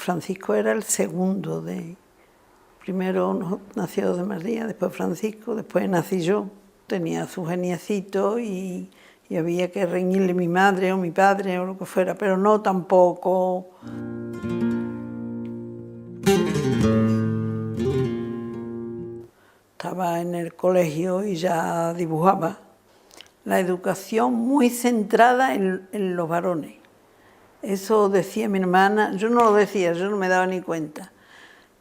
Francisco era el segundo de... Primero nació de María, después Francisco, después nací yo. Tenía sus geniecitos y había que reñirle a mi madre o mi padre o lo que fuera, pero no tampoco. Estaba en el colegio y ya dibujaba. La educación muy centrada en los varones. Eso decía mi hermana, yo no lo decía, yo no me daba ni cuenta.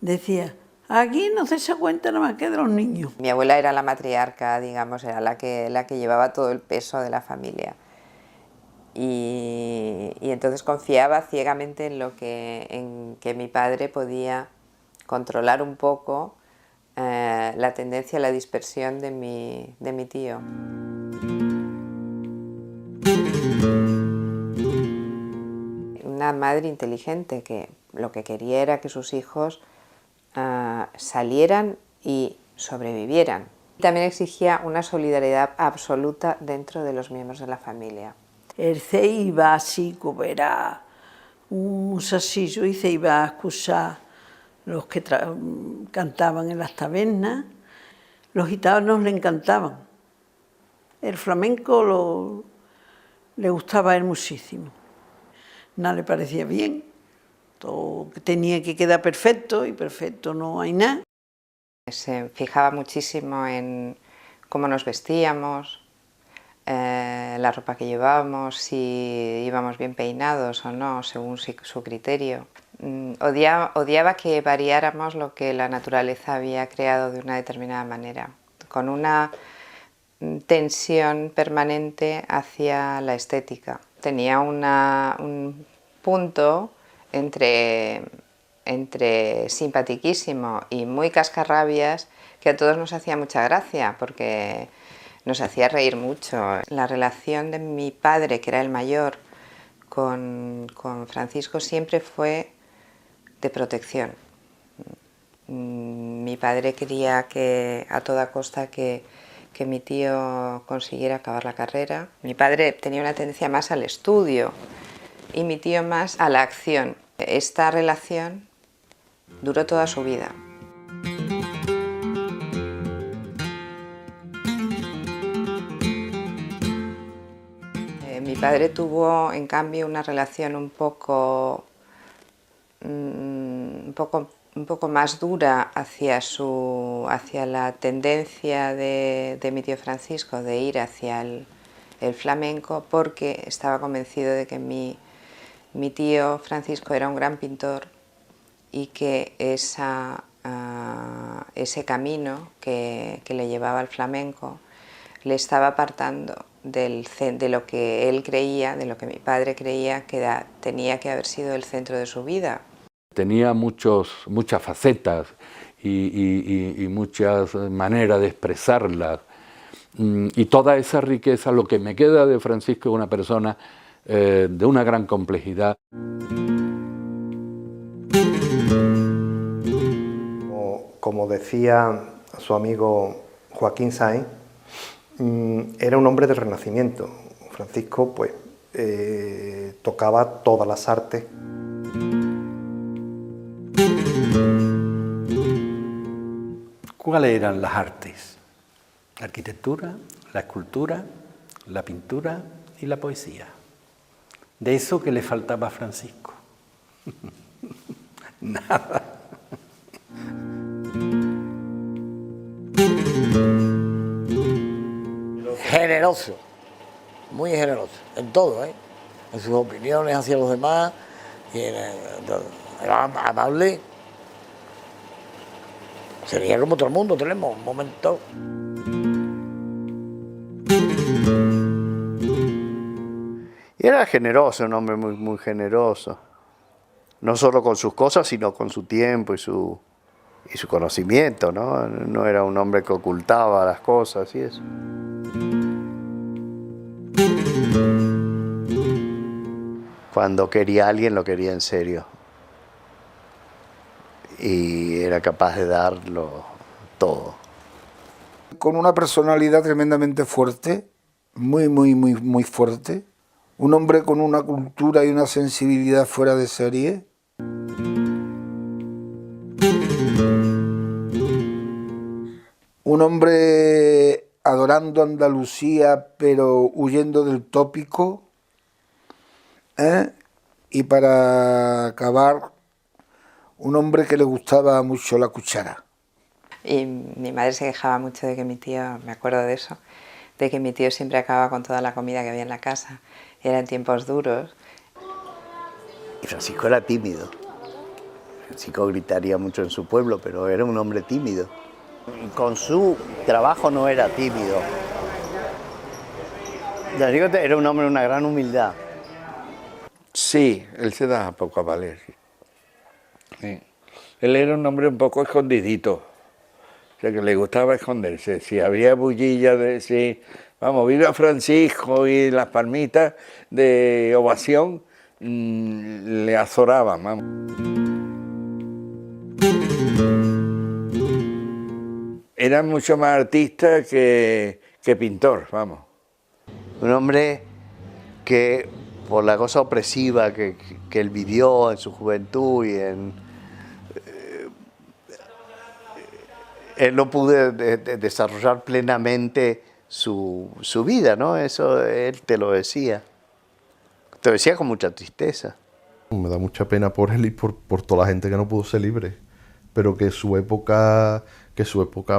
Decía, aquí no se echa cuenta nada más que de los niños. Mi abuela era la matriarca, digamos, era la que llevaba todo el peso de la familia. Y entonces confiaba ciegamente en que mi padre podía controlar un poco la tendencia a la dispersión de mi tío. Una madre inteligente que lo que quería era que sus hijos salieran y sobrevivieran. También exigía una solidaridad absoluta dentro de los miembros de la familia. Él se iba así, como era un sasillo, y se iba a escuchar los que cantaban en las tabernas. Los gitanos le encantaban. El flamenco le gustaba a él muchísimo. Nada le parecía bien. Todo tenía que quedar perfecto, y perfecto no hay nada. Se fijaba muchísimo en cómo nos vestíamos, la ropa que llevábamos, si íbamos bien peinados o no, según su criterio. Odiaba que variáramos lo que la naturaleza había creado de una determinada manera, con una tensión permanente hacia la estética. Tenía un punto entre simpatiquísimo y muy cascarrabias que a todos nos hacía mucha gracia porque nos hacía reír mucho. La relación de mi padre, que era el mayor, con Francisco siempre fue de protección. Mi padre quería a toda costa que mi tío consiguiera acabar la carrera. Mi padre tenía una tendencia más al estudio y mi tío más a la acción. Esta relación duró toda su vida. Mi padre tuvo, en cambio, una relación un poco más dura hacia la tendencia de mi tío Francisco de ir hacia el flamenco, porque estaba convencido de que mi tío Francisco era un gran pintor y que ese camino que le llevaba al flamenco le estaba apartando de lo que él creía, de lo que mi padre creía que tenía que haber sido el centro de su vida. Tenía muchas facetas y muchas maneras de expresarlas. Y toda esa riqueza, lo que me queda de Francisco es una persona de una gran complejidad. Como decía su amigo Joaquín Sáenz, era un hombre del Renacimiento. Francisco pues, tocaba todas las artes. ¿Cuáles eran las artes? La arquitectura, la escultura, la pintura y la poesía. De eso que le faltaba a Francisco. Nada. Generoso, muy generoso, en todo, en sus opiniones hacia los demás, y era amable. Sería como todo el mundo, tenemos un momento. Y era generoso, un hombre muy generoso. No solo con sus cosas, sino con su tiempo y su conocimiento, ¿no? No era un hombre que ocultaba las cosas y eso. Cuando quería a alguien, lo quería en serio. Y era capaz de darlo todo. Con una personalidad tremendamente fuerte, muy fuerte. Un hombre con una cultura y una sensibilidad fuera de serie. un hombre adorando Andalucía pero huyendo del tópico, y para acabar, un hombre que le gustaba mucho la cuchara. Y mi madre se quejaba mucho de que mi tío, me acuerdo de eso, de que mi tío siempre acababa con toda la comida que había en la casa. Eran tiempos duros. Y Francisco era tímido. Francisco gritaría mucho en su pueblo, pero era un hombre tímido. Con su trabajo no era tímido. Ya digo, era un hombre de una gran humildad. Sí, él se daba poco a valer. Sí. Él era un hombre un poco escondidito, o sea que le gustaba esconderse. Si había bullilla de si, vamos, viva Francisco y las palmitas de ovación, le azoraban, vamos. Era mucho más artista que pintor, vamos. Un hombre que, por la cosa opresiva que él vivió en su juventud y él no pudo desarrollar plenamente su vida, ¿no? Eso él te lo decía. Te lo decía con mucha tristeza. Me da mucha pena por él y por toda la gente que no pudo ser libre, pero que su época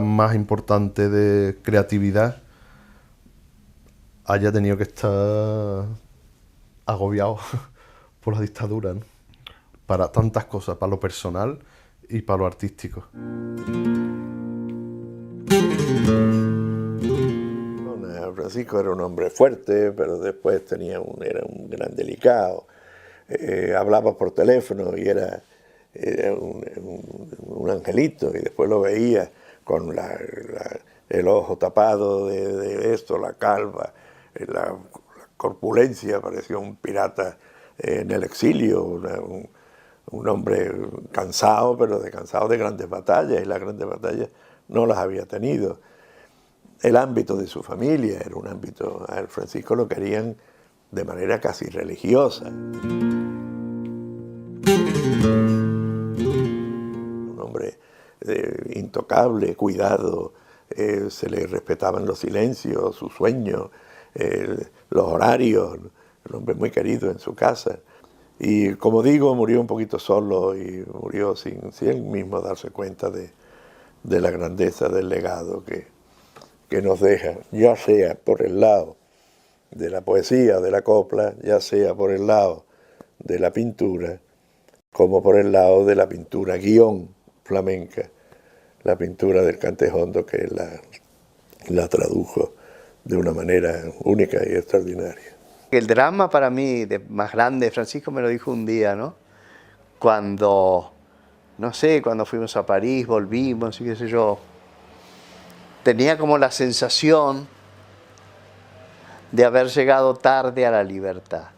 más importante de creatividad haya tenido que estar agobiado por la dictadura, ¿no? Para tantas cosas, para lo personal y para lo artístico. Francisco era un hombre fuerte, pero después era un gran delicado. Hablaba por teléfono y era un angelito, y después lo veía con el ojo tapado de esto, la calva, la corpulencia, parecía un pirata en el exilio, un hombre cansado, pero cansado de grandes batallas, y las grandes batallas no las había tenido. El ámbito de su familia era un ámbito, a Francisco lo querían de manera casi religiosa. Un hombre intocable, cuidado, se le respetaban los silencios, sus sueños, los horarios, un hombre muy querido en su casa. Y como digo, murió un poquito solo y murió sin él mismo darse cuenta de la grandeza del legado que nos deja, ya sea por el lado de la poesía, de la copla, ya sea por el lado de la pintura, como por el lado de la pintura guión flamenca, la pintura del Cantejondo, que la tradujo de una manera única y extraordinaria. El drama para mí más grande, Francisco me lo dijo un día, ¿no? Cuando fuimos a París, volvimos y qué sé yo, tenía como la sensación de haber llegado tarde a la libertad.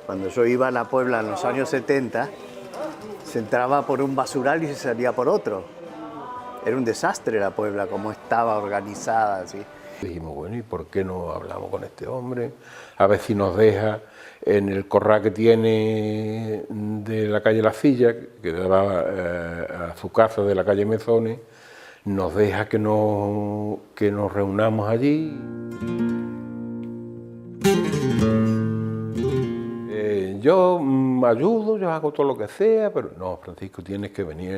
Cuando yo iba a la Puebla en los años 70, se entraba por un basural y se salía por otro. Era un desastre la Puebla, como estaba organizada, así. Dijimos, bueno, ¿y por qué no hablamos con este hombre? A ver si nos deja en el corral que tiene de la calle La Silla, que daba a su casa de la calle Mezones, nos deja que nos reunamos allí. Yo ayudo, yo hago todo lo que sea, pero no, Francisco, tienes que venir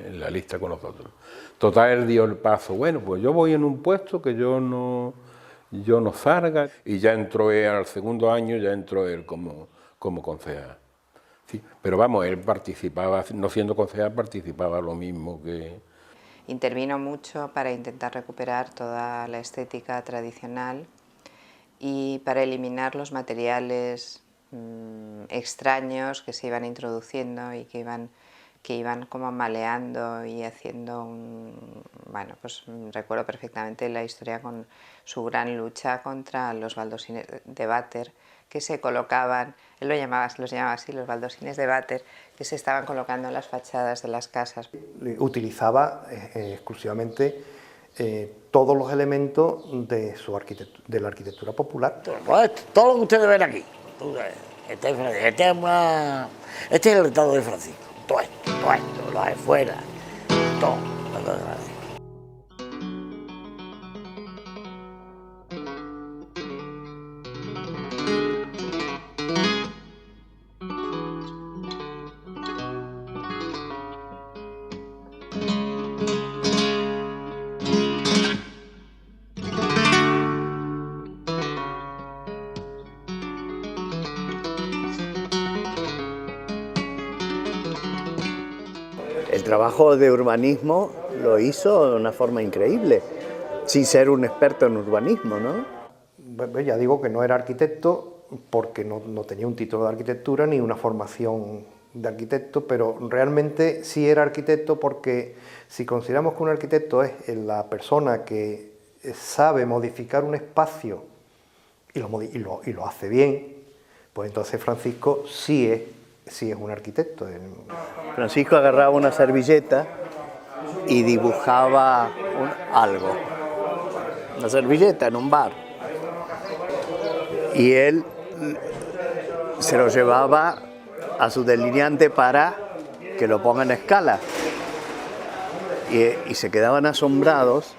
en la lista con nosotros. Total, él dio el paso, bueno, pues yo voy en un puesto que yo no salga, y ya entró él, al segundo año ya entró él como concejal. Sí, pero vamos, él participaba, no siendo concejal, participaba lo mismo que... Intervino mucho para intentar recuperar toda la estética tradicional y para eliminar los materiales extraños que se iban introduciendo y que iban como maleando y haciendo bueno, pues recuerdo perfectamente la historia con su gran lucha contra los baldosines de váter que se colocaban, él los llamaba así, los baldosines de váter, que se estaban colocando en las fachadas de las casas. Utilizaba exclusivamente todos los elementos de la arquitectura popular. Todo lo que ustedes ven aquí, este es el retrato de Francisco, todo esto, lo de fuera, todo. El trabajo de urbanismo lo hizo de una forma increíble, sin ser un experto en urbanismo, ¿no? Ya digo que no era arquitecto porque no tenía un título de arquitectura ni una formación de arquitecto, pero realmente sí era arquitecto porque si consideramos que un arquitecto es la persona que sabe modificar un espacio y lo hace bien, pues entonces Francisco sí es un arquitecto. Francisco agarraba una servilleta y dibujaba algo, una servilleta en un bar, y él se lo llevaba a su delineante para que lo ponga en escala, y se quedaban asombrados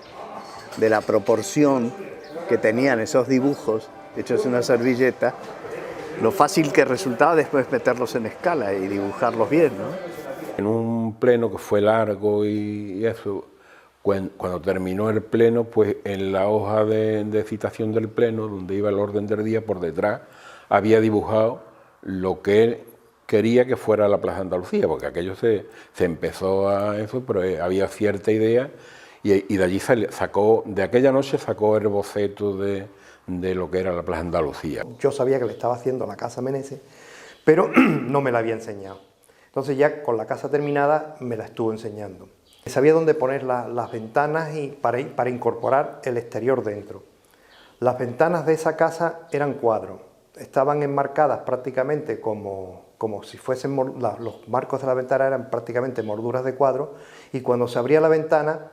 de la proporción que tenían esos dibujos hechos en una servilleta, lo fácil que resultaba después meterlos en escala y dibujarlos bien, ¿no? En un pleno que fue largo y eso, cuando terminó el pleno, pues en la hoja de citación del pleno, donde iba el orden del día, por detrás había dibujado lo que él quería que fuera la Plaza Andalucía, porque aquello se empezó a eso, pero había cierta idea y de allí sacó, de aquella noche sacó el boceto de lo que era la Plaza Andalucía. Yo sabía que le estaba haciendo la casa Meneses, pero no me la había enseñado. Entonces ya con la casa terminada me la estuvo enseñando. Sabía dónde poner las ventanas y para incorporar el exterior dentro. Las ventanas de esa casa eran cuadros, estaban enmarcadas prácticamente como si fuesen, los marcos de la ventana eran prácticamente molduras de cuadro, y cuando se abría la ventana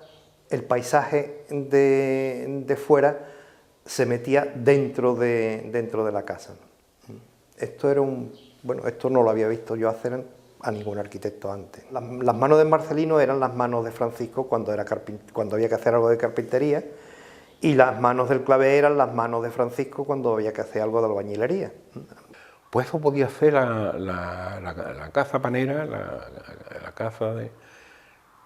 el paisaje de fuera se metía dentro de la casa. Esto era esto no lo había visto yo hacer a ningún arquitecto antes. Las manos de Marcelino eran las manos de Francisco cuando había que hacer algo de carpintería, y las manos del clavé eran las manos de Francisco cuando había que hacer algo de albañilería. Pues eso podía ser la casa panera, la casa de...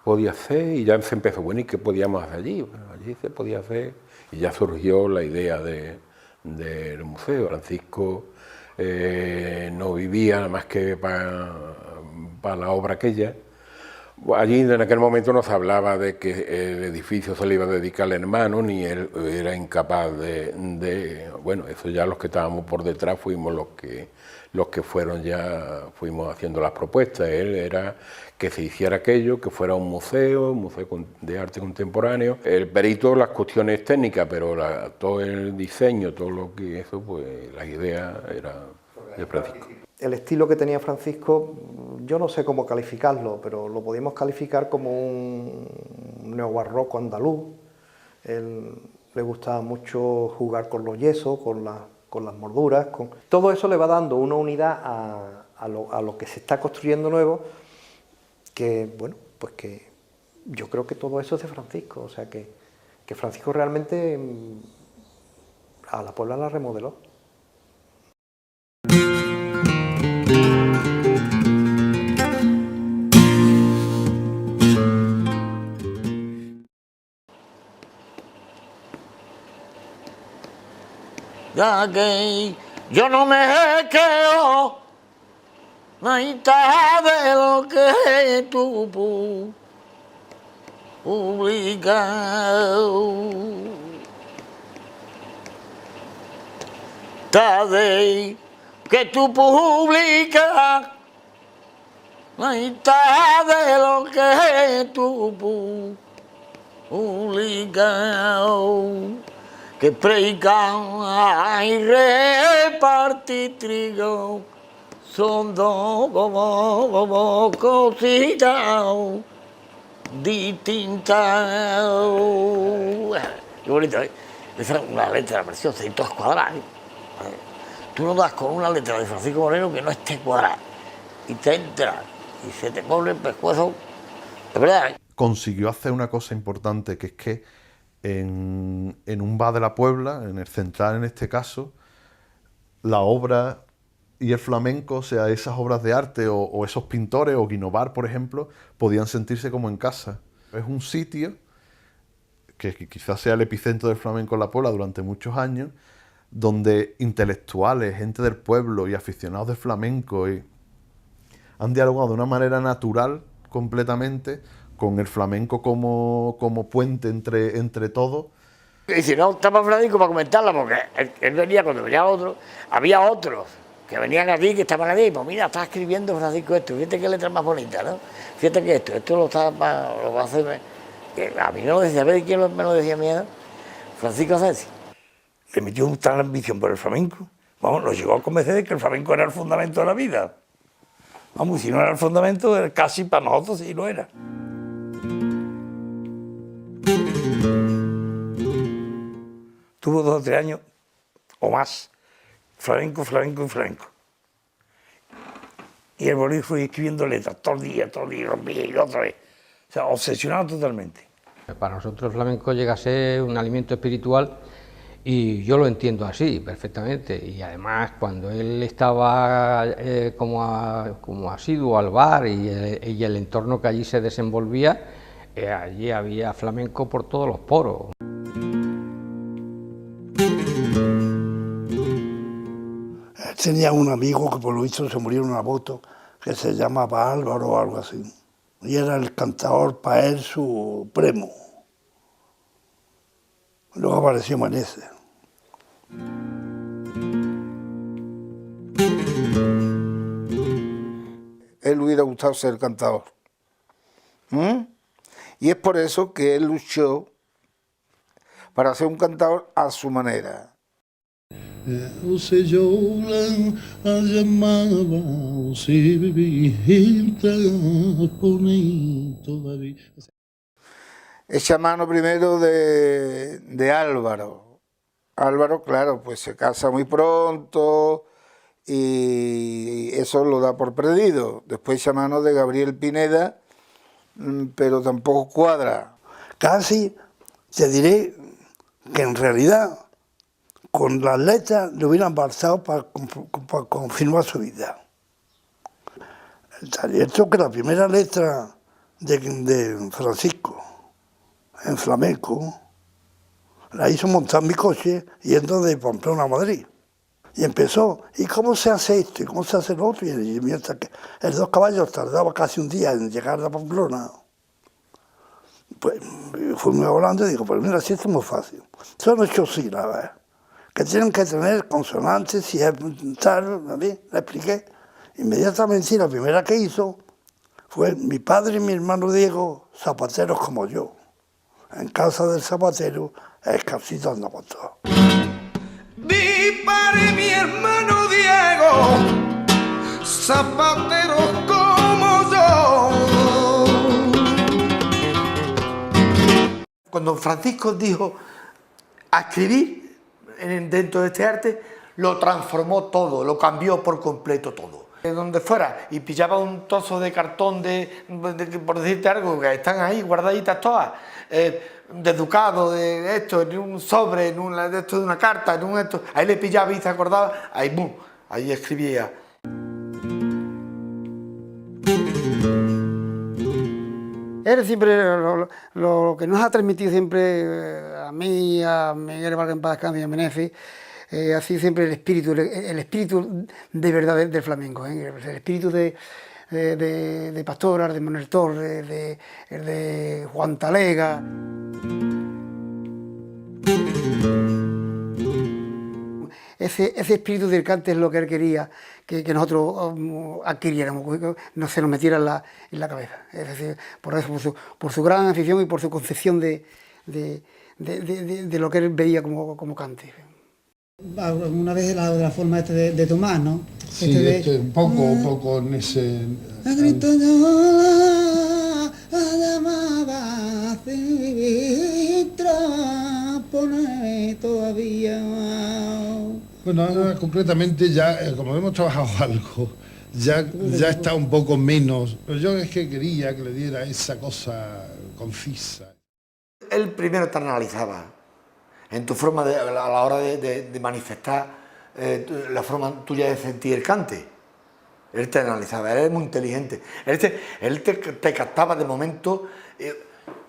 podía ser, y ya se empezó, bueno, ¿y qué podíamos hacer allí? Bueno, allí se podía hacer, y ya surgió la idea del museo. Francisco no vivía nada más que para la obra aquella. Allí en aquel momento no se hablaba de que el edificio se le iba a dedicar al hermano, ni él era incapaz bueno, eso ya los que estábamos por detrás fuimos los que fuimos haciendo las propuestas. Él era que se hiciera aquello, que fuera un museo de arte contemporáneo. El perito, las cuestiones técnicas, pero todo el diseño, todo lo que eso, pues la idea era de Francisco. El estilo que tenía Francisco, yo no sé cómo calificarlo, pero lo podíamos calificar como un neobarroco andaluz. Él le gustaba mucho jugar con los yesos, con las molduras. Todo eso le va dando una unidad a lo que se está construyendo nuevo, que, bueno, pues que yo creo que todo eso es de Francisco. O sea que Francisco realmente a la Puebla la remodeló. Ya que yo no me quedo mitad de lo que tú publicas. De que tú publicas mitad de lo que tú publicas, que predican y repartir trigo, son dos como cositas distinta. Qué bonito, ¿eh? Esa es una letra preciosa y todas cuadradas. Tú no das con una letra de Francisco Moreno que no esté cuadrada. Y te entra y se te pone el pescuezo. Es verdad, ¿eh? Consiguió hacer una cosa importante, que es que en un bar de la Puebla, en el Central en este caso, la obra y el flamenco, o sea, esas obras de arte o esos pintores, o Guinovar, por ejemplo, podían sentirse como en casa. Es un sitio que quizás sea el epicentro del flamenco en la Puebla durante muchos años, donde intelectuales, gente del pueblo y aficionados del flamenco han dialogado de una manera natural completamente con el flamenco como puente entre todos. Y si no estaba Francisco para comentarla, porque él venía, cuando venía otro, había otros que venían aquí, que estaban allí, pues mira, está escribiendo Francisco esto, fíjate qué letra más bonita, ¿no? Fíjate que esto lo va a hacer, a mí me lo decía, ¿ves quién me lo decía a mí? Francisco Asensio. Le metió una tal ambición por el flamenco, vamos, nos llegó a convencer de que el flamenco era el fundamento de la vida. Vamos, si no era el fundamento, era casi para nosotros sí lo era. Tuvo 2 o 3 años o más, flamenco. Y el Boris fue escribiendo letras todo el día, y otra vez. O sea, obsesionado totalmente. Para nosotros el flamenco llega a ser un alimento espiritual y yo lo entiendo así perfectamente. Y además cuando él estaba como asiduo al bar y el entorno que allí se desenvolvía, allí había flamenco por todos los poros. Tenía un amigo que por lo visto se murió en una moto, que se llamaba Álvaro o algo así. Y era el cantador para él supremo. Luego apareció Manece. Él hubiera gustado ser cantador. Y es por eso que él luchó para ser un cantador a su manera. Você lloran a llamaba, você entra por mí todavía. Echa mano primero de Álvaro. Álvaro, claro, pues se casa muy pronto y eso lo da por perdido. Después echa mano de Gabriel Pineda, pero tampoco cuadra. Casi te diré que en realidad con las letras le hubieran bastado para confirmar su vida. Está cierto que la primera letra de Francisco en flamenco la hizo montar mi coche yendo de Pamplona a Madrid. Y empezó, ¿y cómo se hace esto? ¿Y cómo se hace lo otro? Y mientras que el 2 caballos tardaba casi un día en llegar a Pamplona, pues fuimos hablando y digo, pues mira, si esto es muy fácil. Son 8 sílabas, que tienen que tener consonantes y tal, le expliqué. Inmediatamente la primera que hizo fue mi padre y mi hermano Diego, zapateros como yo. En casa del zapatero, el calcito anda con todo. Mi padre y mi hermano Diego, zapateros como yo. Cuando Francisco dijo a escribir dentro de este arte, lo transformó todo, lo cambió por completo todo. Donde fuera y pillaba un trozo de cartón por decirte algo, que están ahí guardaditas todas, de ducado, de esto, en un sobre, de esto de una carta, en un esto, ahí le pillaba y se acordaba, ahí ¡bum!, ahí escribía. Él siempre, lo que nos ha transmitido siempre a mí, a Miguel Vargas en Paz y a Meneses, así siempre el espíritu de verdad del flamenco, el espíritu de Pastora, de Manuel Torres, de Juan Talega. Ese espíritu del cante es lo que él quería que nosotros adquiriéramos, que no se nos metiera en la cabeza. Es decir, por su gran afición y por su concepción de lo que él veía como cante. Una vez de la forma de Tomás, ¿no? Sí, un poco en ese... pone todavía. Bueno, ahora concretamente ya, como hemos trabajado algo, ya está un poco menos, pero yo es que quería que le diera esa cosa concisa. Él primero te analizaba en tu forma a la hora de manifestar la forma tuya de sentir el cante. Él te analizaba, él es muy inteligente. Él te captaba de momento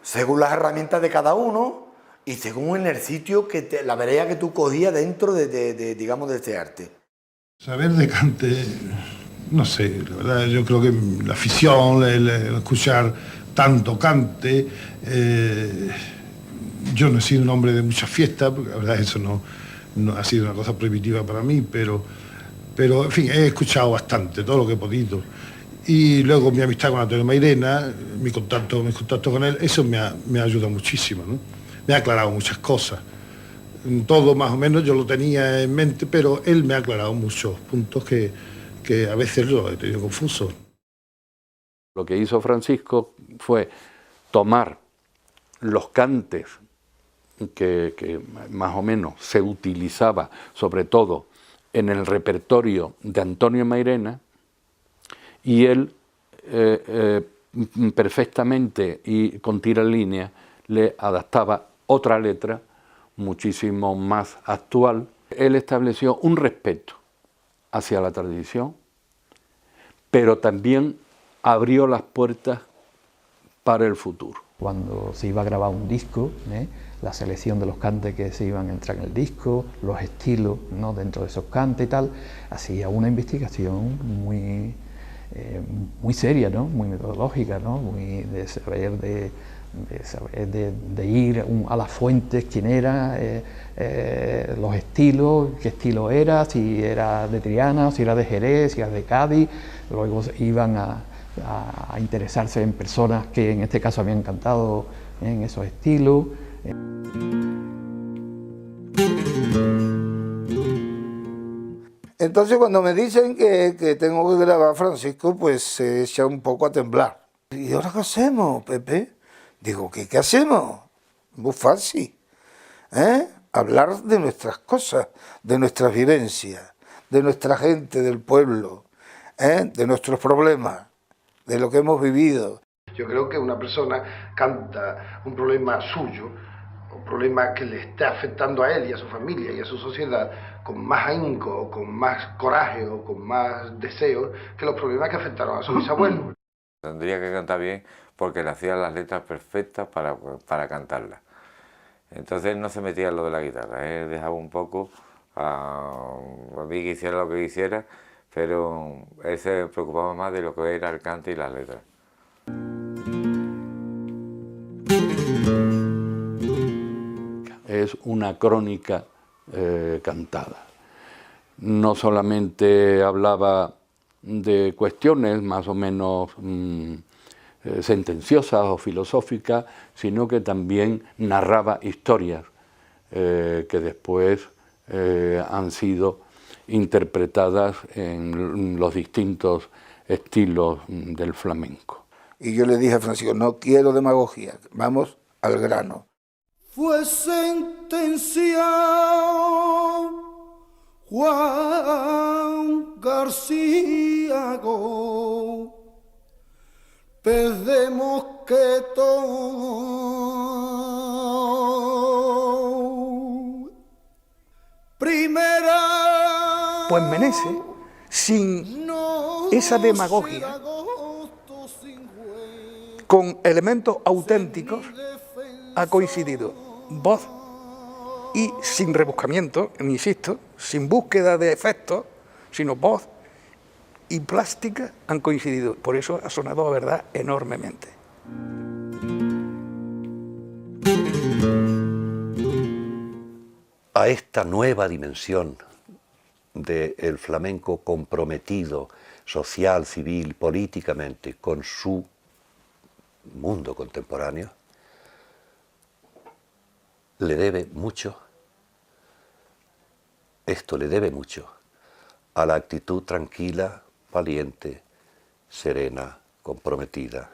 según las herramientas de cada uno y según el sitio, la vereda que tú cogías dentro digamos, de este arte. Saber de cante, no sé, la verdad, yo creo que la afición, el escuchar tanto cante, yo no he sido un hombre de muchas fiestas, porque la verdad eso no ha sido una cosa prohibitiva para mí, pero en fin, he escuchado bastante, todo lo que he podido. Y luego mi amistad con Antonio Mairena, mis contactos con él, eso me ha ayudado muchísimo, ¿no? Me ha aclarado muchas cosas. Todo más o menos yo lo tenía en mente, pero él me ha aclarado muchos puntos que a veces lo he tenido confuso. Lo que hizo Francisco fue tomar los cantes que más o menos se utilizaba, sobre todo en el repertorio de Antonio Mairena, y él perfectamente y con tiralínea le adaptaba otra letra muchísimo más actual. Él estableció un respeto hacia la tradición, pero también abrió las puertas para el futuro. Cuando se iba a grabar un disco, la selección de los cantes que se iban a entrar en el disco, los estilos, ¿no?, dentro de esos cantes y tal, hacía una investigación muy seria, ¿no?, muy metodológica, ¿no?, muy de saber de ir a las fuentes, quién era, los estilos, qué estilo era, si era de Triana, si era de Jerez, si era de Cádiz. Luego iban a interesarse en personas que en este caso habían cantado en esos estilos. Entonces cuando me dicen que tengo que grabar a Francisco, pues se echa un poco a temblar. ¿Y ahora qué hacemos, Pepe? Digo, ¿qué hacemos? Muy fácil, hablar de nuestras cosas, de nuestras vivencias, de nuestra gente, del pueblo, de nuestros problemas, de lo que hemos vivido. Yo creo que una persona canta un problema suyo, un problema que le está afectando a él y a su familia y a su sociedad con más ahínco, con más coraje o con más deseo que los problemas que afectaron a su bisabuelo. Tendría que cantar bien porque le hacía las letras perfectas para cantarlas. Entonces no se metía en lo de la guitarra, él dejaba un poco a mí que hiciera lo que quisiera, pero él se preocupaba más de lo que era el cante y las letras. Es una crónica cantada. No solamente hablaba de cuestiones más o menos sentenciosas o filosóficas, sino que también narraba historias que después han sido interpretadas en los distintos estilos del flamenco. Y yo le dije a Francisco, no quiero demagogia, vamos al grano. Fue sentenciado Juan García pez de mosquetón. Primera. Pues Meneses, sin esa demagogia, con elementos auténticos, ha coincidido voz y sin rebuscamiento, insisto, sin búsqueda de efectos, sino voz y plástica han coincidido. Por eso ha sonado a verdad enormemente. A esta nueva dimensión del flamenco comprometido social, civil, políticamente con su mundo contemporáneo, le debe mucho, esto le debe mucho a la actitud tranquila, valiente, serena, comprometida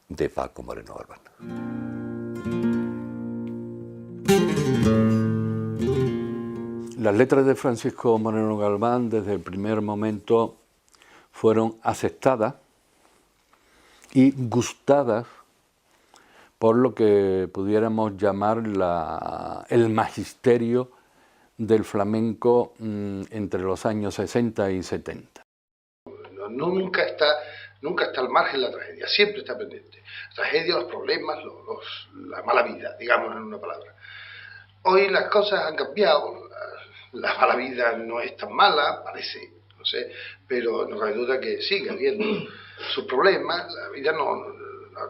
de Paco Moreno Galván. Las letras de Francisco Moreno Galván desde el primer momento fueron aceptadas y gustadas por lo que pudiéramos llamar el magisterio del flamenco entre los años 60 y 70. Nunca está al margen la tragedia, siempre está pendiente. La tragedia, los problemas, la mala vida, digamos en una palabra. Hoy las cosas han cambiado, la mala vida no es tan mala, parece, no sé, pero no cabe duda que sigue habiendo sus problemas. La vida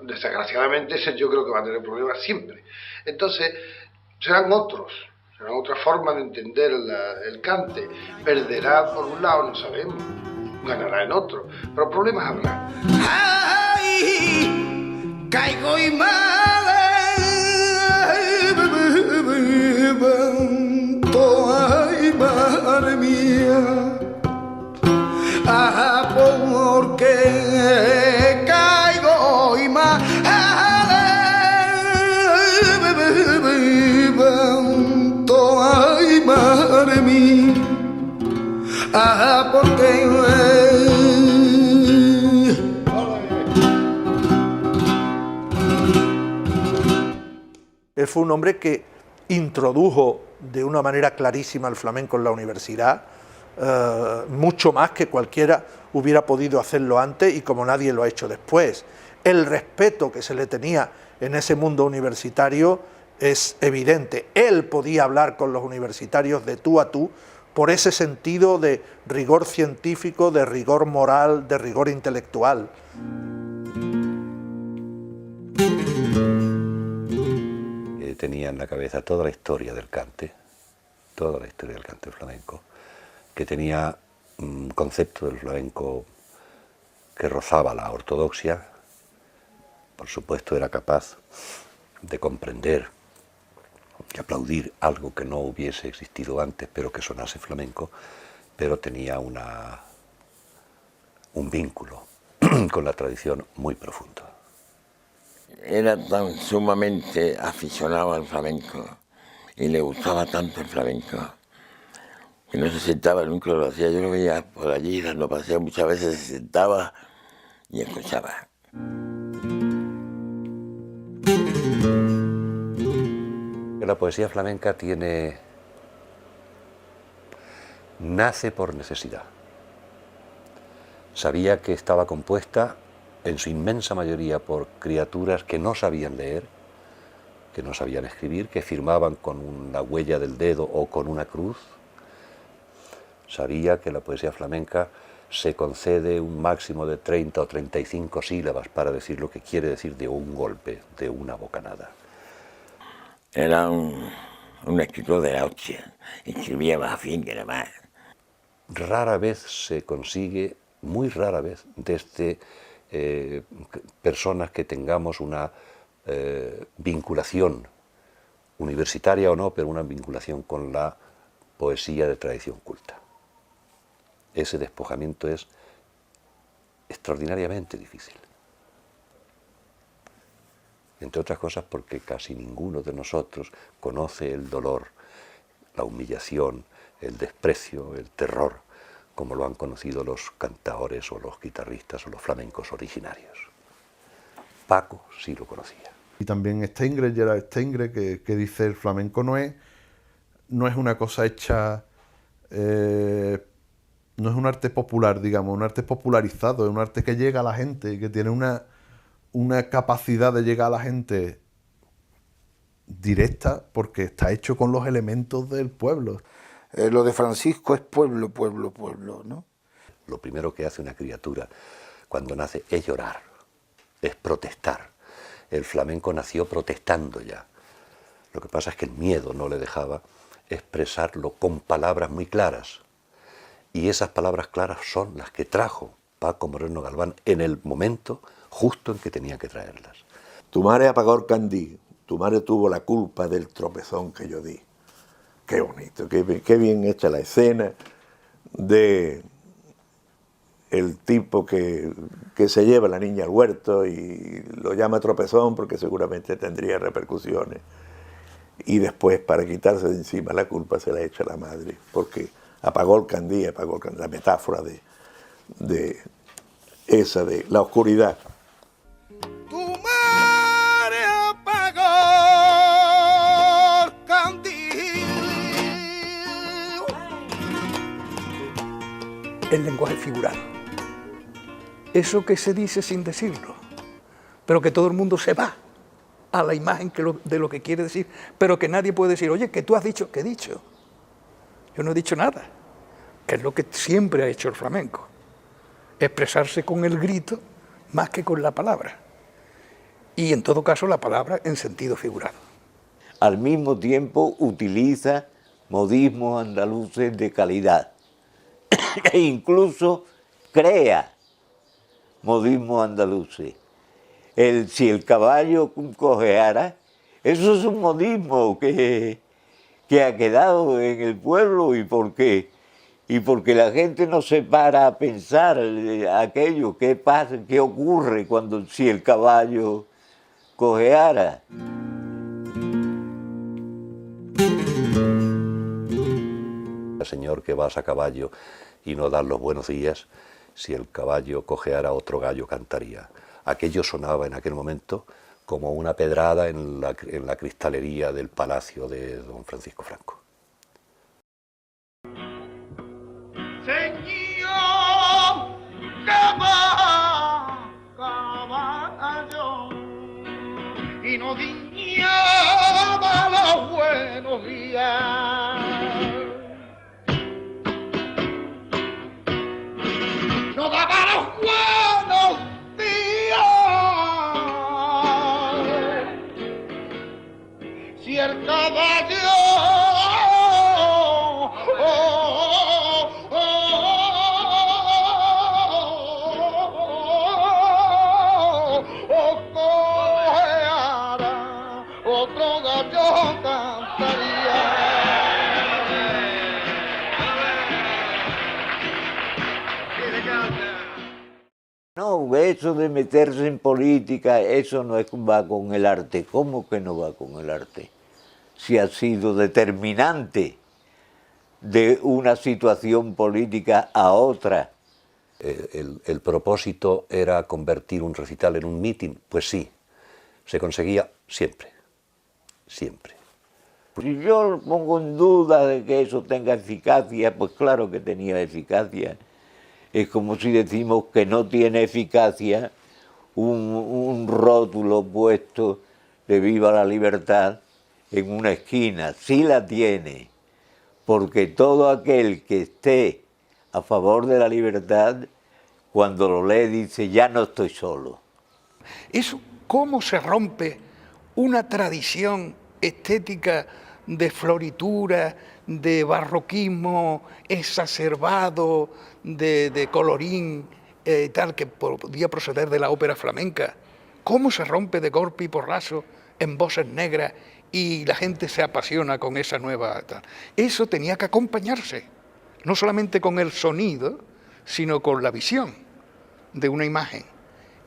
desgraciadamente yo creo que va a tener problemas siempre. Entonces serán otras formas de entender el cante. Perderá por un lado, no sabemos, ganará en otro, pero problemas habrá. Ay, caigo y mal, ay, madre mía, porque caigo y mal, ay, madre mía, porque él fue un hombre que introdujo de una manera clarísima el flamenco en la universidad, mucho más que cualquiera hubiera podido hacerlo antes y como nadie lo ha hecho después. El respeto que se le tenía en ese mundo universitario es evidente. Él podía hablar con los universitarios de tú a tú por ese sentido de rigor científico, de rigor moral, de rigor intelectual. Tenía en la cabeza toda la historia del cante flamenco, que tenía un concepto del flamenco que rozaba la ortodoxia. Por supuesto era capaz de comprender y aplaudir algo que no hubiese existido antes, pero que sonase flamenco, pero tenía un vínculo con la tradición muy profundo. Era tan sumamente aficionado al flamenco y le gustaba tanto el flamenco que no se sentaba nunca, lo hacía. Yo lo veía por allí dando paseo, muchas veces se sentaba y escuchaba. La poesía flamenca nace por necesidad. Sabía que estaba compuesta en su inmensa mayoría por criaturas que no sabían leer, que no sabían escribir, que firmaban con una huella del dedo o con una cruz. Sabía que la poesía flamenca se concede un máximo de 30 o 35 sílabas para decir lo que quiere decir de un golpe, de una bocanada. Era un escritor de la hostia, escribía más fin que nada más. Rara vez se consigue, muy rara vez, desde personas que tengamos una vinculación, universitaria o no, pero una vinculación con la poesía de tradición culta. Ese despojamiento es extraordinariamente difícil. Entre otras cosas porque casi ninguno de nosotros conoce el dolor, la humillación, el desprecio, el terror, como lo han conocido los cantaores o los guitarristas o los flamencos originarios. Paco sí lo conocía. Y también Gerard Steingre, que dice el flamenco no es una cosa hecha, no es un arte popular, digamos, un arte popularizado, es un arte que llega a la gente, que tiene una capacidad de llegar a la gente directa porque está hecho con los elementos del pueblo. Lo de Francisco es pueblo, pueblo, pueblo, ¿no? Lo primero que hace una criatura cuando nace es llorar, es protestar. El flamenco nació protestando ya. Lo que pasa es que el miedo no le dejaba expresarlo con palabras muy claras. Y esas palabras claras son las que trajo Paco Moreno Galván en el momento justo en que tenía que traerlas. Tu madre apagó el candil, tu madre tuvo la culpa del tropezón que yo di. Qué bonito, qué bien hecha la escena de el tipo que se lleva a la niña al huerto y lo llama tropezón porque seguramente tendría repercusiones. Y después, para quitarse de encima la culpa, se la echa a la madre, porque apagó el candil, la metáfora de la oscuridad. Tu madre apagó el candil. El lenguaje figurado. Eso que se dice sin decirlo, pero que todo el mundo se va a la imagen de lo que quiere decir, pero que nadie puede decir, oye, que tú has dicho, ¿qué he dicho? Yo no he dicho nada, que es lo que siempre ha hecho el flamenco, expresarse con el grito más que con la palabra, y en todo caso la palabra en sentido figurado. Al mismo tiempo utiliza modismos andaluces de calidad e incluso crea modismos andaluces. Si el caballo cojeara, eso es un modismo que ha quedado en el pueblo y porque la gente no se para a pensar aquello, qué pasa, qué ocurre si el caballo cojeara. El señor que vas a caballo y no das los buenos días, si el caballo cojeara otro gallo cantaría. Aquello sonaba en aquel momento como una pedrada en la cristalería del palacio de don Francisco Franco. Señor, caballo, y no diñaba los buenos días. No daba los buenos días. Si el caballo cojeara, otro gallo cantaría. No, eso de meterse en política, eso no va con el arte. ¿Cómo que no va con el arte? Si ha sido determinante de una situación política a otra. El propósito era convertir un recital en un mitin, pues sí, se conseguía siempre, siempre. Si yo pongo en duda de que eso tenga eficacia, pues claro que tenía eficacia. Es como si decimos que no tiene eficacia un rótulo puesto de Viva la Libertad en una esquina. Sí la tiene, porque todo aquel que esté a favor de la libertad, cuando lo lee dice, ya no estoy solo. Eso, ¿cómo se rompe una tradición estética de floritura, de barroquismo exacerbado, de colorín tal, que podía proceder de la ópera flamenca? ¿Cómo se rompe de golpe y porrazo en voces negras y la gente se apasiona con esa nueva tal? Eso tenía que acompañarse, no solamente con el sonido, sino con la visión de una imagen.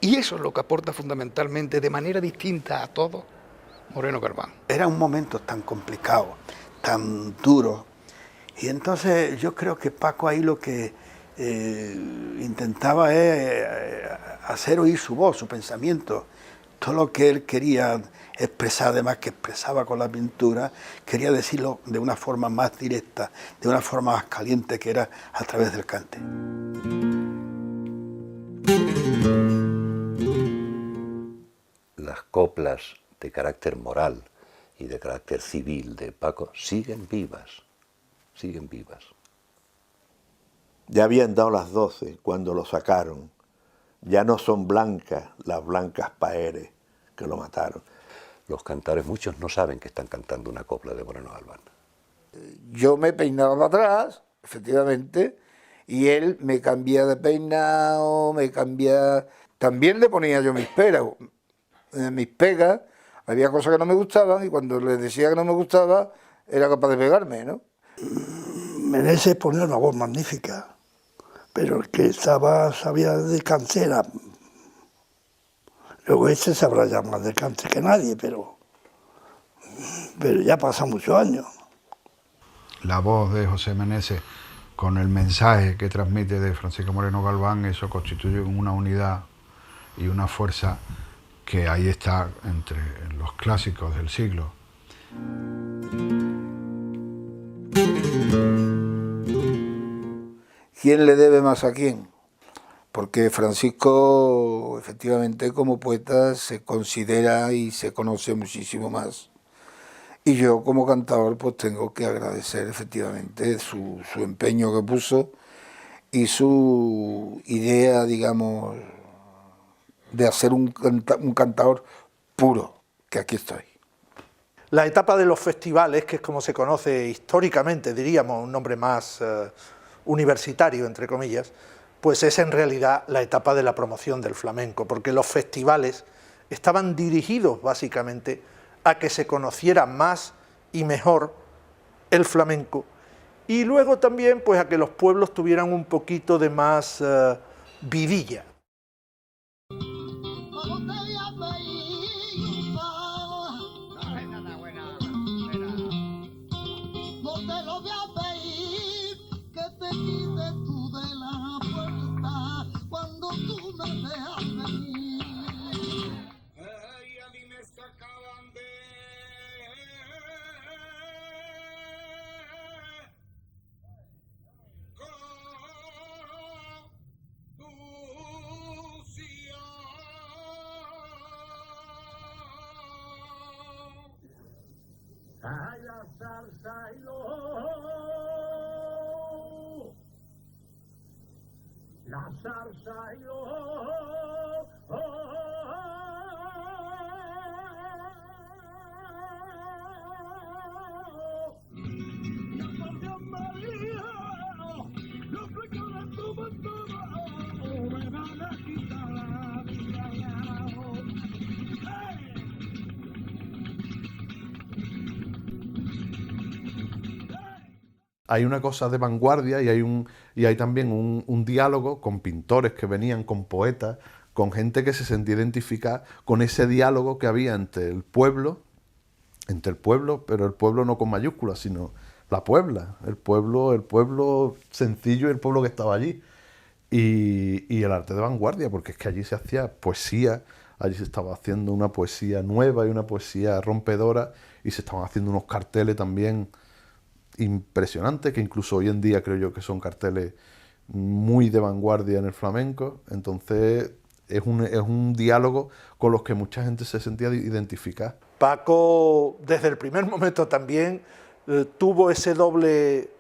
Y eso es lo que aporta fundamentalmente, de manera distinta a todo, Moreno Garván. Era un momento tan complicado, tan duro, y entonces yo creo que Paco ahí lo que intentaba es hacer oír su voz, su pensamiento, todo lo que él quería expresar, además que expresaba con la pintura, quería decirlo de una forma más directa, de una forma más caliente, que era a través del cante. Las coplas de carácter moral y de carácter civil de Paco siguen vivas, siguen vivas. Ya habían dado las 12 cuando lo sacaron. Ya no son blancas las blancas paeres que lo mataron. Los cantares, muchos no saben que están cantando una copla de Moreno Galván. Yo me peinaba para atrás, efectivamente, y él me cambiaba de peinado, me cambiaba... También le ponía yo mis pegas, había cosas que no me gustaban, y cuando le decía que no me gustaba, era capaz de pegarme, ¿no? Meneses ponía una voz magnífica, pero el que sabía de cantera. Luego este sabrá ya más de cante que nadie, pero ya pasan muchos años. La voz de José Meneses con el mensaje que transmite de Francisco Moreno Galván, eso constituye una unidad y una fuerza que ahí está entre los clásicos del siglo. ¿Quién le debe más a quién? Porque Francisco, efectivamente, como poeta se considera y se conoce muchísimo más. Y yo, como cantador, pues tengo que agradecer, efectivamente, su empeño que puso y su idea, digamos, de hacer un cantador puro, que aquí estoy. La etapa de los festivales, que es como se conoce históricamente, diríamos, un nombre más universitario, entre comillas, pues es en realidad la etapa de la promoción del flamenco, porque los festivales estaban dirigidos básicamente a que se conociera más y mejor el flamenco, y luego también pues a que los pueblos tuvieran un poquito de más vidilla. Ay, la salsa y la salsa y Hay una cosa de vanguardia y hay también un diálogo con pintores que venían, con poetas, con gente que se sentía identificada con ese diálogo que había entre el pueblo, pero el pueblo no con mayúsculas, sino la Puebla, el pueblo sencillo y el pueblo que estaba allí. Y el arte de vanguardia, porque es que allí se hacía poesía, allí se estaba haciendo una poesía nueva y una poesía rompedora, y se estaban haciendo unos carteles también impresionantes, que incluso hoy en día creo yo que son carteles muy de vanguardia en el flamenco. Entonces es un diálogo con los que mucha gente se sentía identificada. Paco desde el primer momento también tuvo esa doble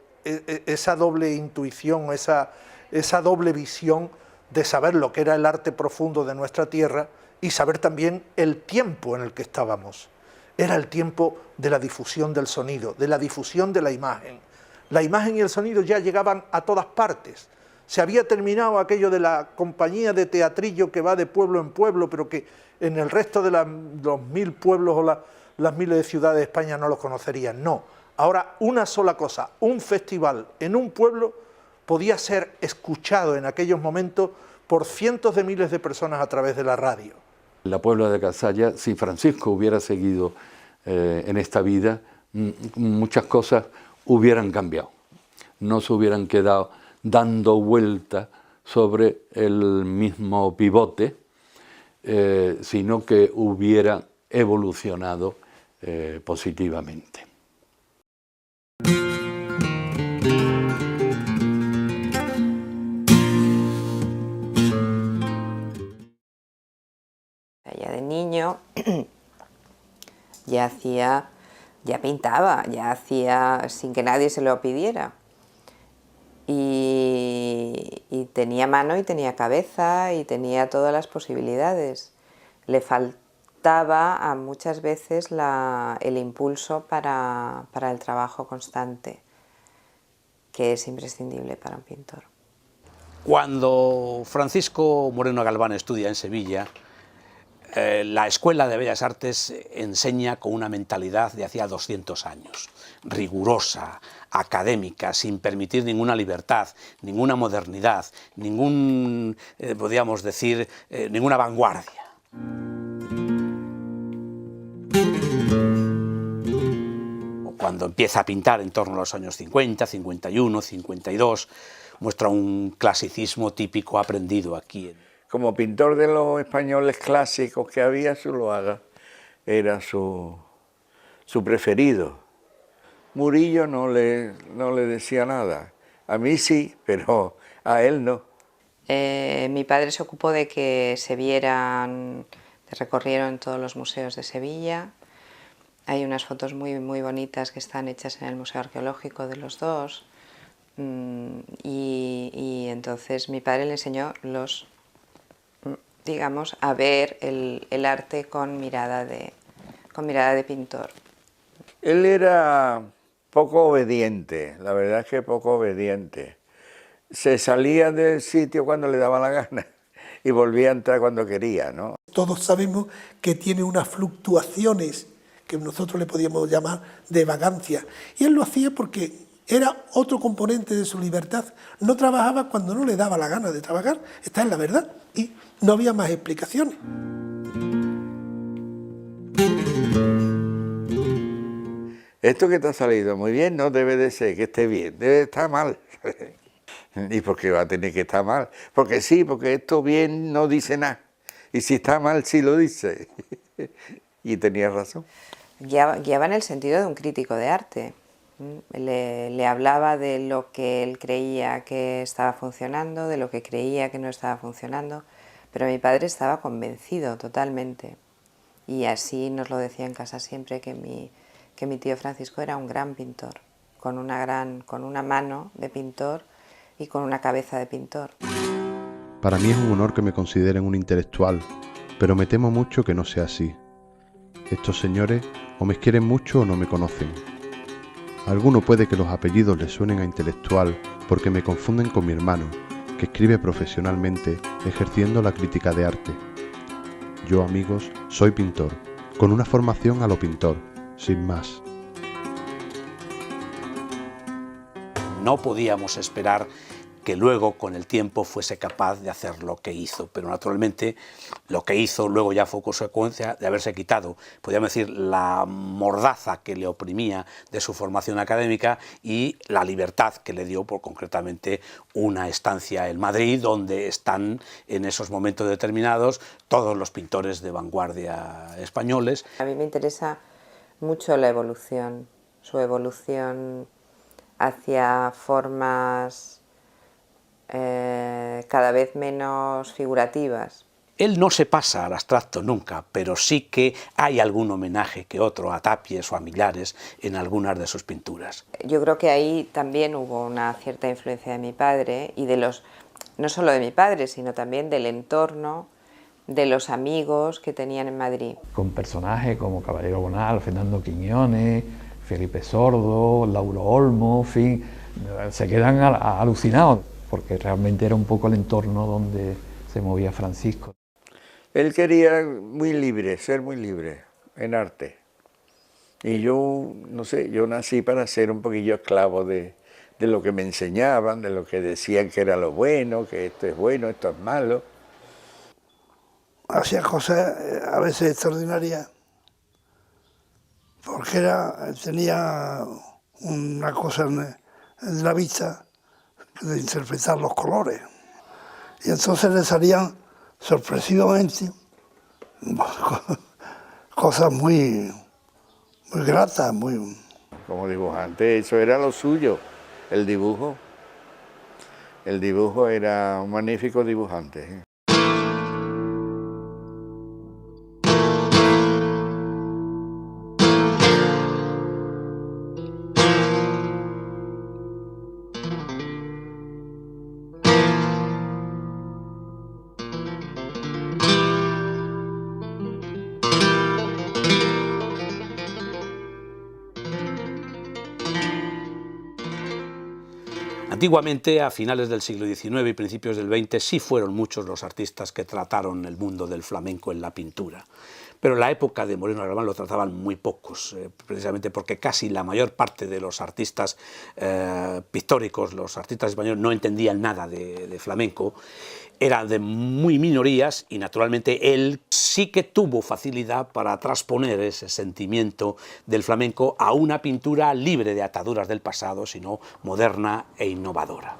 intuición, esa doble visión de saber lo que era el arte profundo de nuestra tierra y saber también el tiempo en el que estábamos. Era el tiempo de la difusión del sonido, de la difusión de la imagen. La imagen y el sonido ya llegaban a todas partes. Se había terminado aquello de la compañía de teatrillo que va de pueblo en pueblo, pero que en el resto de los 1000 pueblos o las miles de ciudades de España no los conocerían. No, ahora una sola cosa, un festival en un pueblo podía ser escuchado en aquellos momentos por cientos de miles de personas a través de la radio. La Puebla de Cazalla, si Francisco hubiera seguido en esta vida, muchas cosas hubieran cambiado. No se hubieran quedado dando vuelta sobre el mismo pivote, sino que hubiera evolucionado positivamente. Ya de niño ya pintaba, ya hacía sin que nadie se lo pidiera. Y tenía mano y tenía cabeza y tenía todas las posibilidades. Le faltaba muchas veces el impulso para el trabajo constante, que es imprescindible para un pintor. Cuando Francisco Moreno Galván estudia en Sevilla, La Escuela de Bellas Artes enseña con una mentalidad de hacía 200 años, rigurosa, académica, sin permitir ninguna libertad, ninguna modernidad, podríamos decir, ninguna vanguardia. Cuando empieza a pintar en torno a los años 50, 51, 52, muestra un clasicismo típico aprendido aquí. Como pintor de los españoles clásicos que había, Zuloaga era su preferido. Murillo no le decía nada. A mí sí, pero a él no. Mi padre se ocupó de que se vieran, se recorrieron todos los museos de Sevilla. Hay unas fotos muy, muy bonitas que están hechas en el Museo Arqueológico de los dos. Y entonces mi padre le enseñó digamos, a ver el arte con mirada de pintor. Él era poco obediente, la verdad es que poco obediente. Se salía del sitio cuando le daba la gana y volvía a entrar cuando quería, ¿no? Todos sabemos que tiene unas fluctuaciones que nosotros le podíamos llamar de vagancia. Y él lo hacía porque era otro componente de su libertad. No trabajaba cuando no le daba la gana de trabajar, esta es la verdad, y no había más explicaciones. Esto que te ha salido muy bien no debe de ser que esté bien, debe de estar mal. ¿Y por qué va a tener que estar mal? Porque sí, porque esto bien no dice nada. Y si está mal, sí lo dice. Y tenía razón. Guiaba en el sentido de un crítico de arte. Le hablaba de lo que él creía que estaba funcionando, de lo que creía que no estaba funcionando, pero mi padre estaba convencido totalmente. Y así nos lo decía en casa siempre, que mi tío Francisco era un gran pintor, con una mano de pintor y con una cabeza de pintor. Para mí es un honor que me consideren un intelectual, pero me temo mucho que no sea así. Estos señores o me quieren mucho o no me conocen. A alguno puede que los apellidos les suenen a intelectual porque me confunden con mi hermano, que escribe profesionalmente ejerciendo la crítica de arte. Yo, amigos, soy pintor, con una formación a lo pintor, sin más. No podíamos esperar que luego, con el tiempo, fuese capaz de hacer lo que hizo, pero naturalmente lo que hizo luego ya fue consecuencia de haberse quitado, podríamos decir, la mordaza que le oprimía de su formación académica y la libertad que le dio por concretamente una estancia en Madrid, donde están en esos momentos determinados todos los pintores de vanguardia españoles. A mí me interesa mucho la evolución, su evolución hacia formas cada vez menos figurativas. Él no se pasa al abstracto nunca, pero sí que hay algún homenaje que otro a Tapies o a Millares en algunas de sus pinturas. Yo creo que ahí también hubo una cierta influencia de mi padre y no solo de mi padre, sino también del entorno, de los amigos que tenían en Madrid. Con personajes como Caballero Bonal, Fernando Quiñones, Felipe Sordo, Lauro Olmo, en fin, se quedan alucinados, porque realmente era un poco el entorno donde se movía Francisco. Él quería ser muy libre en arte. Y yo, no sé, yo nací para ser un poquillo esclavo de lo que me enseñaban, de lo que decían que era lo bueno, que esto es bueno, esto es malo. Hacía cosas a veces extraordinarias, porque tenía una cosa en la vista de interpretar los colores. Y entonces le salían sorpresivamente cosas muy gratas, muy... Como dibujante, eso era lo suyo, el dibujo. El dibujo era un magnífico dibujante. Antiguamente, a finales del siglo XIX y principios del XX, sí fueron muchos los artistas que trataron el mundo del flamenco en la pintura. Pero en la época de Moreno Galván lo trataban muy pocos, precisamente porque casi la mayor parte de los artistas pictóricos, los artistas españoles, no entendían nada de flamenco, eran de muy minorías y naturalmente él sí que tuvo facilidad para transponer ese sentimiento del flamenco a una pintura libre de ataduras del pasado, sino moderna e innovadora.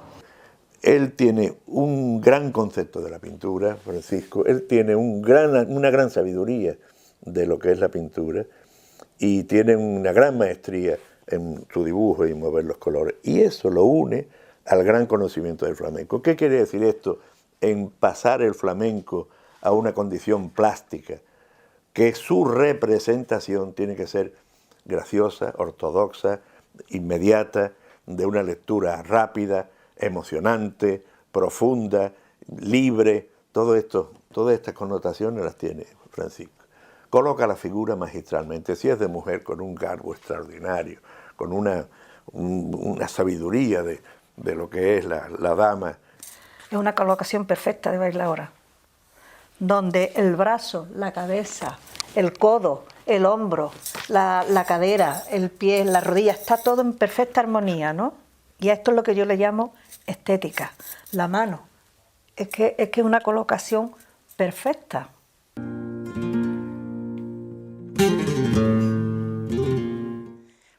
Él tiene un gran concepto de la pintura, Francisco, él tiene una gran sabiduría de lo que es la pintura y tiene una gran maestría en su dibujo y mover los colores, y eso lo une al gran conocimiento del flamenco. ¿Qué quiere decir esto? En pasar el flamenco a una condición plástica, que su representación tiene que ser graciosa, ortodoxa, inmediata, de una lectura rápida, emocionante, profunda, libre, todas estas connotaciones las tiene Francisco. Coloca la figura magistralmente, si es de mujer, con un garbo extraordinario, con una sabiduría de lo que es la dama. Es una colocación perfecta de bailaora, donde el brazo, la cabeza, el codo, el hombro, la cadera, el pie, la rodilla, está todo en perfecta armonía, ¿no? Y esto es lo que yo le llamo estética. La mano, es que es una colocación perfecta.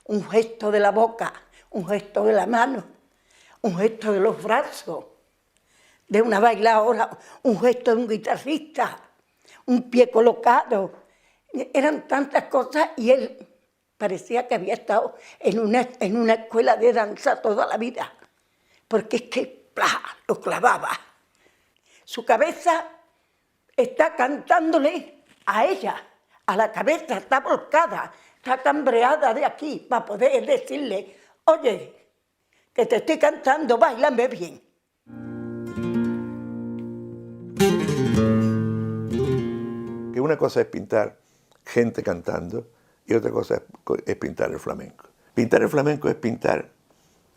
Un gesto de la boca, un gesto de la mano, un gesto de los brazos, de una bailaora, un gesto de un guitarrista, un pie colocado. Eran tantas cosas y él parecía que había estado en una escuela de danza toda la vida, porque es que ¡plá!, lo clavaba. Su cabeza está cantándole a ella, a la cabeza, está volcada, está cambreada de aquí para poder decirle, oye, que te estoy cantando, báilame bien. Que una cosa es pintar gente cantando y otra cosa es pintar el flamenco. Pintar el flamenco es pintar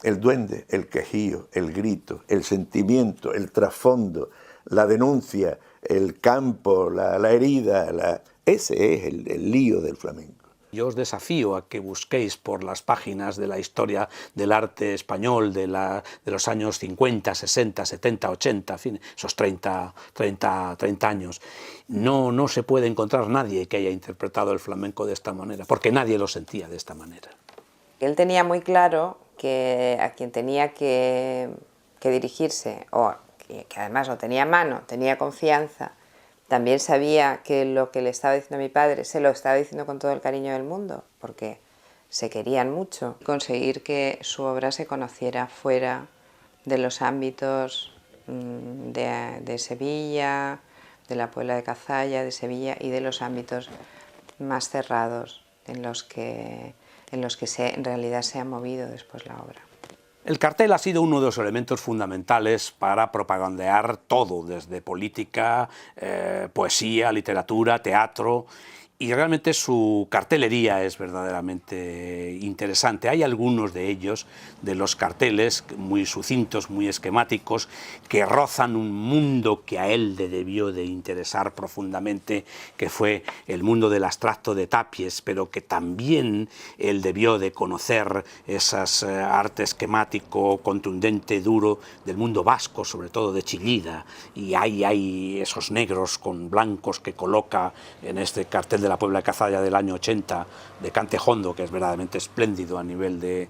el duende, el quejío, el grito, el sentimiento, el trasfondo, la denuncia, el campo, la herida. Ese es el lío del flamenco. Yo os desafío a que busquéis por las páginas de la historia del arte español de los años 50, 60, 70, 80, en fin, esos 30 años. No se puede encontrar nadie que haya interpretado el flamenco de esta manera, porque nadie lo sentía de esta manera. Él tenía muy claro que a quien tenía que dirigirse, o que además lo tenía a mano, tenía confianza. También sabía que lo que le estaba diciendo a mi padre se lo estaba diciendo con todo el cariño del mundo, porque se querían mucho. Conseguir que su obra se conociera fuera de los ámbitos de Sevilla, de la Puebla de Cazalla, de Sevilla, y de los ámbitos más cerrados en los que en realidad se ha movido después la obra. El cartel ha sido uno de los elementos fundamentales para propagandear todo, desde política, poesía, literatura, teatro, y realmente su cartelería es verdaderamente interesante. Hay algunos de ellos, de los carteles, muy sucintos, muy esquemáticos, que rozan un mundo que a él le debió de interesar profundamente, que fue el mundo del abstracto de Tapies, pero que también él debió de conocer esas arte esquemático, contundente, duro, del mundo vasco, sobre todo de Chillida, y hay esos negros con blancos que coloca en este cartel de la Puebla de Cazalla del año 80, de Cantejondo, que es verdaderamente espléndido a nivel de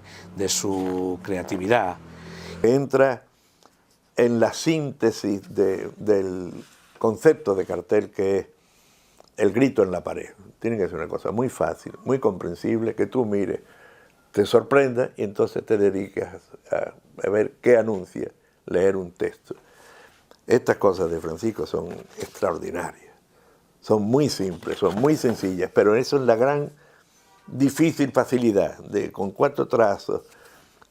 su creatividad. Entra en la síntesis del concepto de cartel, que es el grito en la pared. Tiene que ser una cosa muy fácil, muy comprensible, que tú mires, te sorprenda y entonces te dedicas a ver qué anuncia, leer un texto. Estas cosas de Francisco son extraordinarias. Son muy simples, son muy sencillas, pero eso es la gran difícil facilidad con 4 trazos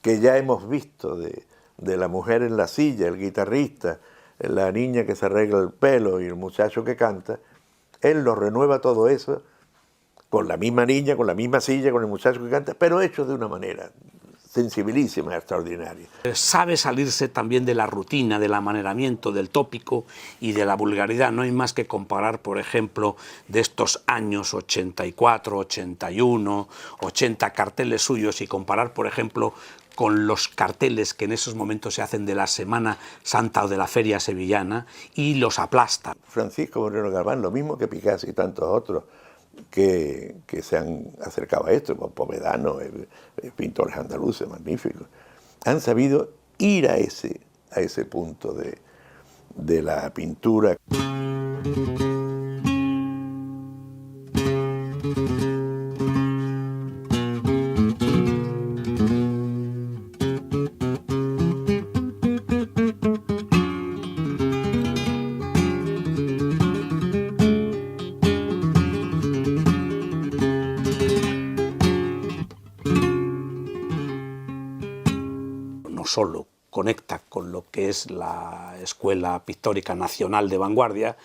que ya hemos visto de la mujer en la silla, el guitarrista, la niña que se arregla el pelo y el muchacho que canta. Él lo renueva todo eso con la misma niña, con la misma silla, con el muchacho que canta, pero hecho de una manera sensibilísima, extraordinaria. Sabe salirse también de la rutina, del amaneramiento, del tópico y de la vulgaridad. No hay más que comparar, por ejemplo, de estos años 84, 81, 80 carteles suyos y comparar, por ejemplo, con los carteles que en esos momentos se hacen de la Semana Santa o de la Feria Sevillana y los aplasta. Francisco Moreno Galván, lo mismo que Picasso y tantos otros que se han acercado a esto, como Povedano, pintores andaluces magníficos, han sabido ir a ese punto de la pintura. No solo conecta con lo que es la Escuela Pictórica Nacional de Vanguardia,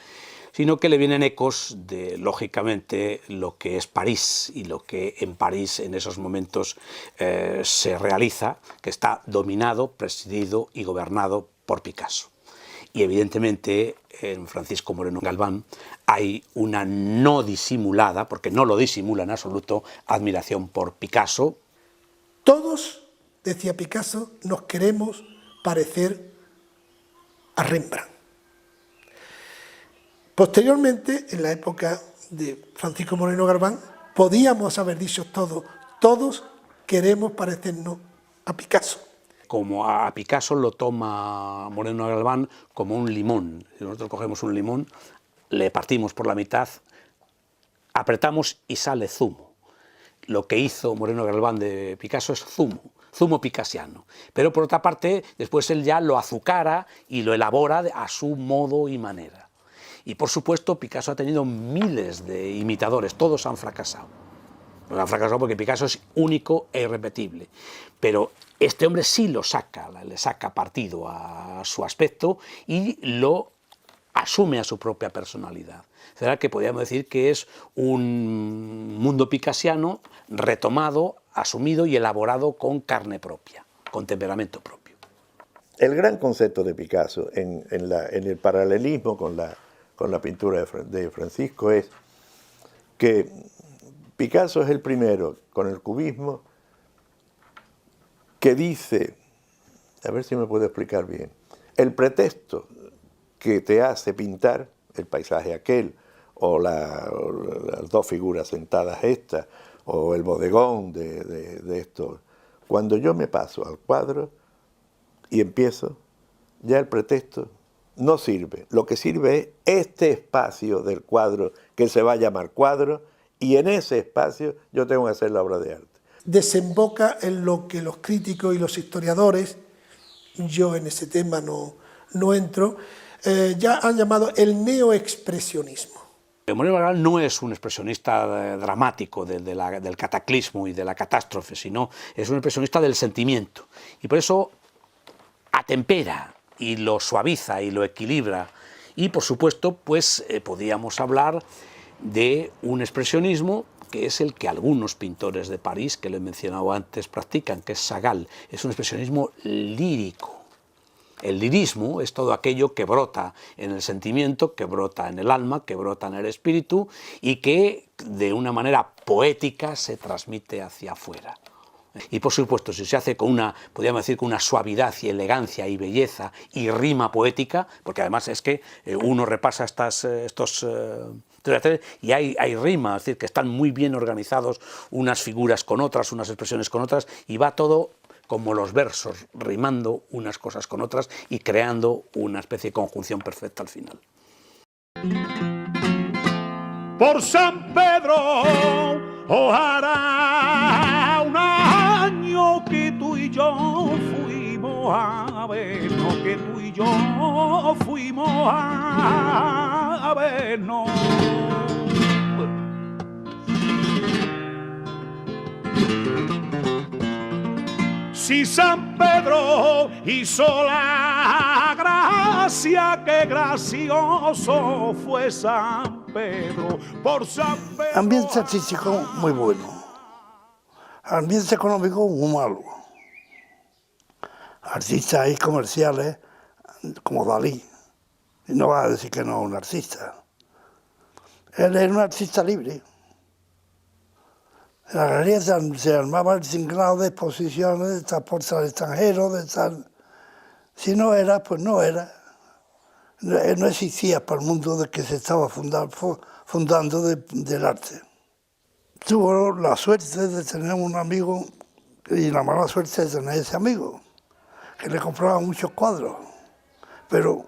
sino que le vienen ecos de, lógicamente, lo que es París y lo que en París en esos momentos se realiza, que está dominado, presidido y gobernado por Picasso. Y evidentemente en Francisco Moreno Galván hay una no disimulada, porque no lo disimula en absoluto, admiración por Picasso. Todos, decía Picasso, nos queremos parecer a Rembrandt. Posteriormente, en la época de Francisco Moreno Galván, podíamos haber dicho todos queremos parecernos a Picasso. Como a Picasso lo toma Moreno Galván como un limón. Si nosotros cogemos un limón, le partimos por la mitad, apretamos y sale zumo. Lo que hizo Moreno Galván de Picasso es zumo picasiano. Pero por otra parte, después él ya lo azucara y lo elabora a su modo y manera. Y por supuesto, Picasso ha tenido miles de imitadores, todos han fracasado. No han fracasado porque Picasso es único e irrepetible. Pero este hombre sí le saca partido a su aspecto y lo asume a su propia personalidad. Será que podríamos decir que es un mundo picasiano retomado, asumido y elaborado con carne propia, con temperamento propio. El gran concepto de Picasso en el paralelismo con la pintura de Francisco es que Picasso es el primero, con el cubismo, que dice, a ver si me puedo explicar bien, el pretexto que te hace pintar el paisaje aquel, o las dos figuras sentadas estas, o el bodegón de esto. Cuando yo me paso al cuadro y empiezo, ya el pretexto no sirve. Lo que sirve es este espacio del cuadro que se va a llamar cuadro, y en ese espacio yo tengo que hacer la obra de arte. Desemboca en lo que los críticos y los historiadores, yo en ese tema no entro, ya han llamado el neoexpresionismo. Moreno Galván no es un expresionista dramático del cataclismo y de la catástrofe, sino es un expresionista del sentimiento. Y por eso atempera y lo suaviza y lo equilibra. Y por supuesto, pues podríamos hablar de un expresionismo que es el que algunos pintores de París, que lo he mencionado antes, practican, que es Chagall. Es un expresionismo lírico. El lirismo es todo aquello que brota en el sentimiento, que brota en el alma, que brota en el espíritu y que de una manera poética se transmite hacia afuera. Y por supuesto, si se hace con podríamos decir, con una suavidad y elegancia y belleza y rima poética, porque además es que uno repasa estos y hay rima, es decir, que están muy bien organizados unas figuras con otras, unas expresiones con otras, y va todo como los versos, rimando unas cosas con otras y creando una especie de conjunción perfecta al final. Por San Pedro, ojalá un año que tú y yo fuimos a vernos, que tú y yo fuimos a vernos. Si San Pedro hizo la gracia, qué gracioso fue San Pedro. Por San Pedro. Ambiente artístico muy bueno, ambiente económico muy malo. artistas ahí comerciales como Dalí. Y no va a decir que no es un artista. Él era un artista libre. En la galería se armaba el tinglado de exposiciones, de transporte al extranjero, de tal. Si no era, pues no era. No existía para el mundo de que se estaba fundando del arte. Tuvo la suerte de tener un amigo y la mala suerte de tener ese amigo, que le compraba muchos cuadros, pero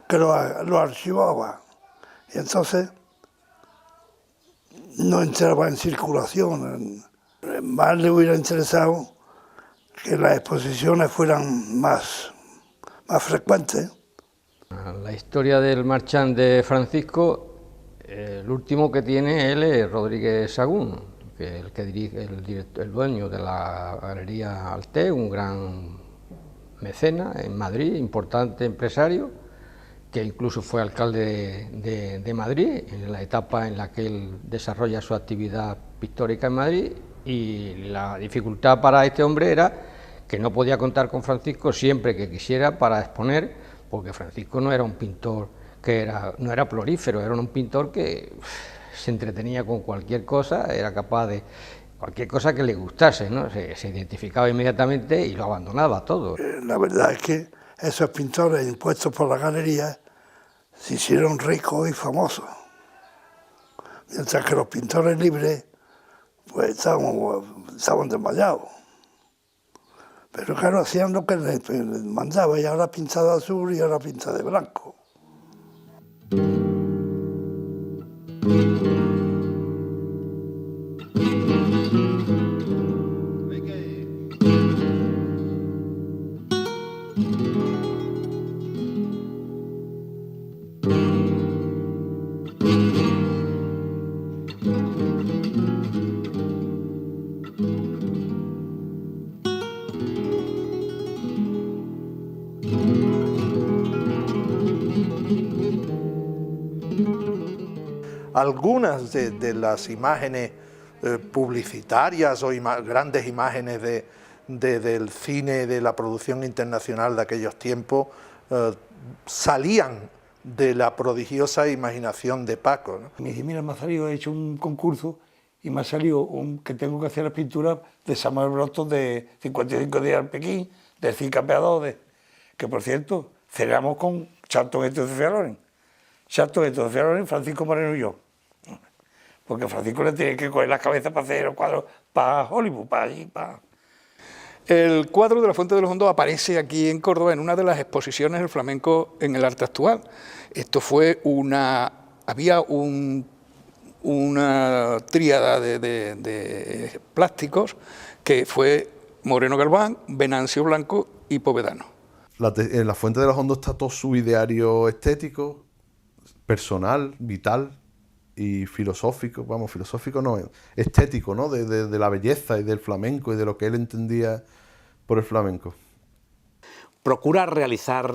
que lo archivaba. Y entonces no entraba en circulación. Más le hubiera interesado que las exposiciones fueran más frecuentes. La historia del marchand de Francisco, el último que tiene él es Rodríguez Sagún, que es el que dirige, el dueño de la Galería Alté, un gran mecenas en Madrid, importante empresario, que incluso fue alcalde de Madrid en la etapa en la que él desarrolla su actividad pictórica en Madrid, y la dificultad para este hombre era que no podía contar con Francisco siempre que quisiera para exponer, porque Francisco no era un pintor no era prolífero, era un pintor que se entretenía con cualquier cosa, era capaz de cualquier cosa que le gustase, ¿no? Se identificaba inmediatamente y lo abandonaba todo. La verdad es que esos pintores impuestos por la galería se hicieron ricos y famosos, mientras que los pintores libres pues estaban desmayados. Pero claro, hacían lo que les mandaba, y ahora pinta de azul y ahora pinta de blanco. Algunas de las imágenes publicitarias o grandes imágenes del cine, de la producción internacional de aquellos tiempos, salían de la prodigiosa imaginación de Paco, ¿no? Me dije, mira, me ha salido, he hecho un concurso y me ha salido que tengo que hacer las pinturas de Samuel Brotos de 55 días en Pekín, del Cid Campeador, que por cierto, cerramos con Charlton Heston de Sofía Loren. Charlton Heston de Sofía Loren, Francisco Moreno y yo. Porque Francisco le tiene que coger las cabezas para hacer los cuadros para Hollywood, para allí, para... El cuadro de la Fuente de los Hondos aparece aquí en Córdoba en una de las exposiciones del flamenco en el arte actual. Esto fue había una tríada de plásticos que fue Moreno Galván, Venancio Blanco y Povedano. En la Fuente de los Hondos está todo su ideario estético, personal, vital y filosófico, filosófico no, estético, ¿no? De la belleza y del flamenco y de lo que él entendía por el flamenco. Procurar realizar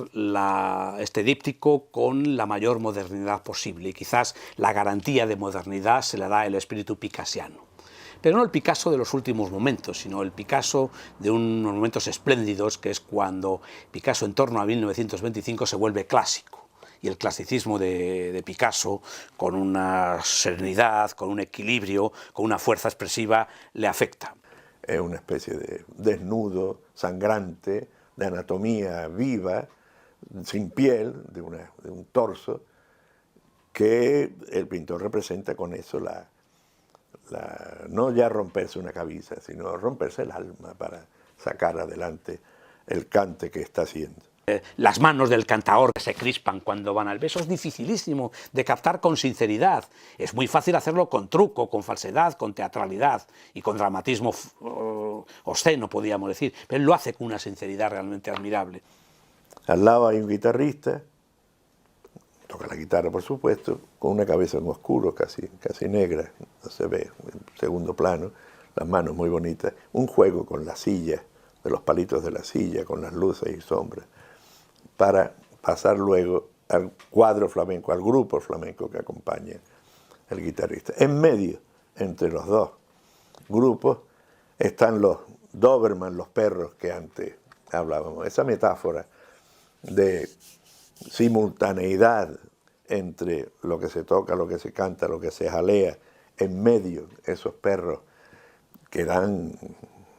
este díptico con la mayor modernidad posible, y quizás la garantía de modernidad se la da el espíritu picasiano. Pero no el Picasso de los últimos momentos, sino el Picasso de unos momentos espléndidos, que es cuando Picasso en torno a 1925 se vuelve clásico. Y el clasicismo de Picasso, con una serenidad, con un equilibrio, con una fuerza expresiva, le afecta. Es una especie de desnudo, sangrante, de anatomía viva, sin piel, de un torso, que el pintor representa con eso no ya romperse una cabeza, sino romperse el alma para sacar adelante el cante que está haciendo. Las manos del cantaor que se crispan cuando van al beso es dificilísimo de captar con sinceridad. Es muy fácil hacerlo con truco, con falsedad, con teatralidad y con dramatismo obsceno, podríamos decir, pero él lo hace con una sinceridad realmente admirable. Al lado hay un guitarrista, toca la guitarra por supuesto, con una cabeza en oscuro, casi negra, no se ve, en segundo plano, las manos muy bonitas, un juego con la silla, de los palitos de la silla, con las luces y sombras, para pasar luego al cuadro flamenco, al grupo flamenco que acompaña al guitarrista. En medio, entre los dos grupos, están los Doberman, los perros que antes hablábamos, esa metáfora de simultaneidad entre lo que se toca, lo que se canta, lo que se jalea, en medio esos perros que dan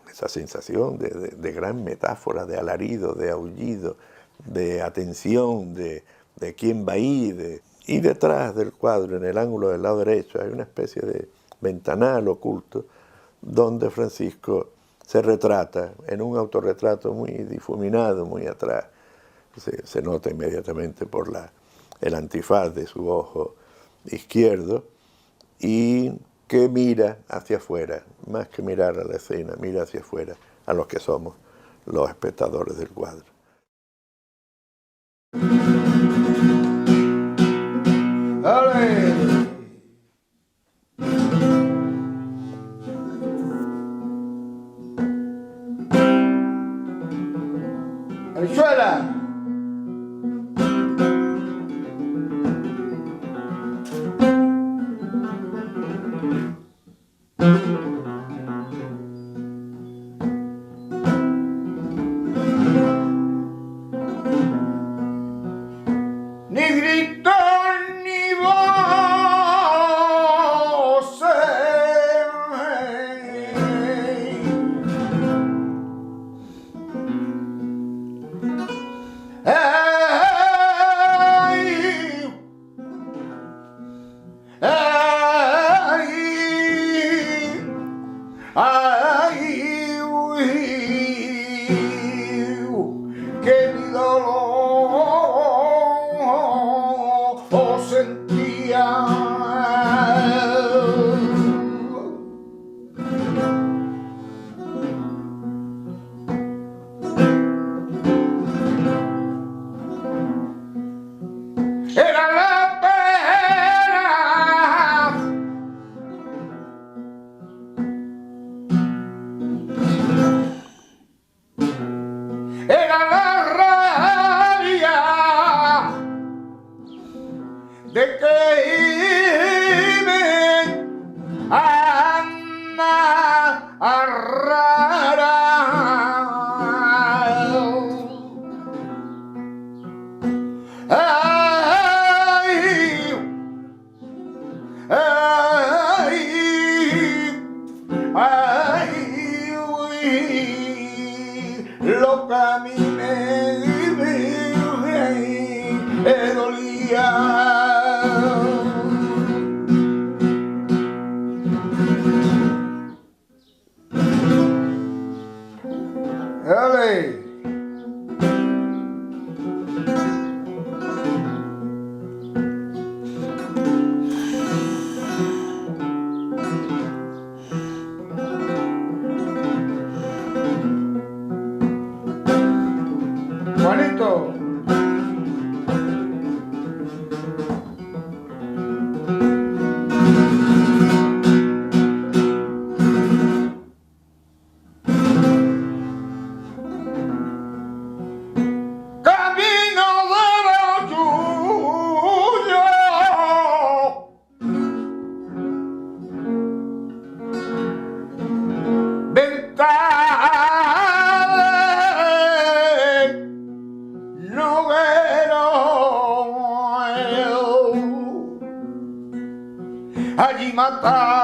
esa sensación de gran metáfora, de alarido, de aullido, de atención, de quién va ahí. Y detrás del cuadro, en el ángulo del lado derecho, hay una especie de ventanal oculto donde Francisco se retrata en un autorretrato muy difuminado, muy atrás. Se nota inmediatamente por el antifaz de su ojo izquierdo, y que mira hacia afuera, más que mirar a la escena, mira hacia afuera, a los que somos los espectadores del cuadro. ¡Ale! ¡Venezuela! Ni grito ni que mi dolor sentía. Era la pena, era la rabia de que me amarrara. Lo que a mí me dolía. ¡Dale! Juanito. Camino de lo tuyo, ventana Noguero, allí mataron